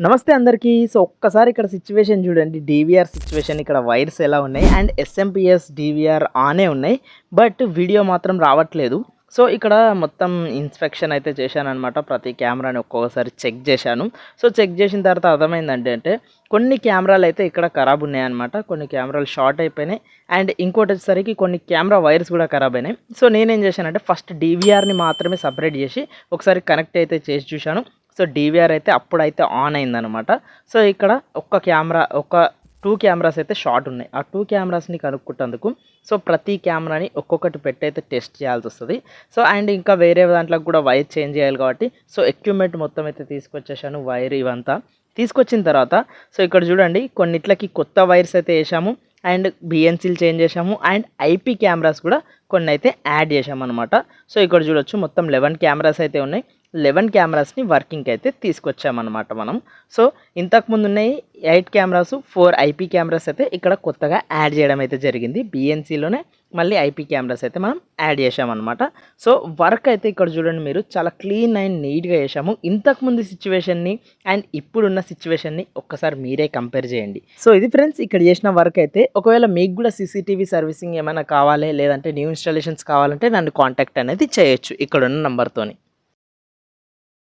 నమస్తే అందరికీ. సో, ఒక్కసారి ఇక్కడ సిచ్యువేషన్ చూడండి. డీవీఆర్ సిచ్యువేషన్ ఇక్కడ వైర్స్ ఎలా ఉన్నాయి అండ్ ఎస్ఎంపీఎస్ డీవీఆర్ ఆనే ఉన్నాయి. బట్ వీడియో మాత్రం రావట్లేదు. సో, ఇక్కడ మొత్తం ఇన్స్పెక్షన్ అయితే చేశాననమాట. ప్రతి కెమెరాని ఒక్కొక్కసారి చెక్ చేశాను. సో, చెక్ చేసిన తర్వాత అర్థమైందంటే కొన్ని కెమెరాలు అయితే ఇక్కడ ఖరాబ్ ఉన్నాయన్నమాట. కొన్ని కెమెరాలు షార్ట్ అయిపోయినాయి అండ్ ఇంకోటి వచ్చేసరికి కొన్ని కెమెరా వైర్స్ కూడా ఖరాబ్ అయినాయి. సో, నేనేం చేశానంటే ఫస్ట్ డీవీఆర్ని మాత్రమే సపరేట్ చేసి ఒకసారి కనెక్ట్ అయితే చేసి చూశాను. సో, డీవీఆర్ అయితే అప్పుడైతే ఆన్ అయిందనమాట. సో, ఇక్కడ ఒక 2 కెమెరాస్ అయితే షార్ట్ ఉన్నాయి. ఆ 2 కెమెరాస్ని కనుక్కుంటందుకు సో, ప్రతి కెమెరాని ఒక్కొక్కటి పెట్టి అయితే టెస్ట్ చేయాల్సి వస్తుంది. సో, అండ్ ఇంకా వేరే దాంట్లోకి కూడా వైర్ చేంజ్ చేయాలి కాబట్టి సో, ఎక్విప్మెంట్ మొత్తం అయితే తీసుకొచ్చేసాను. వైర్ ఇవంతా తీసుకొచ్చిన తర్వాత సో, ఇక్కడ చూడండి కొన్నిట్లకి కొత్త వైర్స్ అయితే వేసాము అండ్ బిఎన్సీలు చేంజ్ చేసాము అండ్ ఐపీ కెమెరాస్ కూడా కొన్ని అయితే యాడ్ చేసామన్నమాట. సో, ఇక్కడ చూడొచ్చు మొత్తం 11 కెమెరాస్ అయితే ఉన్నాయి. 11 కెమెరాస్ని వర్కింగ్కి అయితే తీసుకొచ్చామన్నమాట మనం. సో, ఇంతకుముందు ఉన్నాయి 8 కెమెరాస్, 4 ఐపీ కెమెరాస్ అయితే ఇక్కడ కొత్తగా యాడ్ చేయడం అయితే జరిగింది. బిఎన్సీలోనే మళ్ళీ ఐపీ కెమెరాస్ అయితే మనం యాడ్ చేసామన్నమాట. సో, వర్క్ అయితే ఇక్కడ చూడండి మీరు చాలా క్లీన్ అండ్ నీట్గా చేసాము. ఇంతకుముందు సిచ్యువేషన్ని అండ్ ఇప్పుడున్న సిచ్యువేషన్ని ఒక్కసారి మీరే కంపేర్ చేయండి. సో, ఇది ఫ్రెండ్స్ ఇక్కడ చేసిన వర్క్ అయితే. ఒకవేళ మీకు కూడా సీసీటీవీ సర్వీసింగ్ ఏమైనా కావాలి లేదంటే న్యూ ఇన్స్టాలేషన్స్ కావాలంటే నన్ను కాంటాక్ట్ అనేది చేయొచ్చు ఇక్కడ ఉన్న నెంబర్తోని.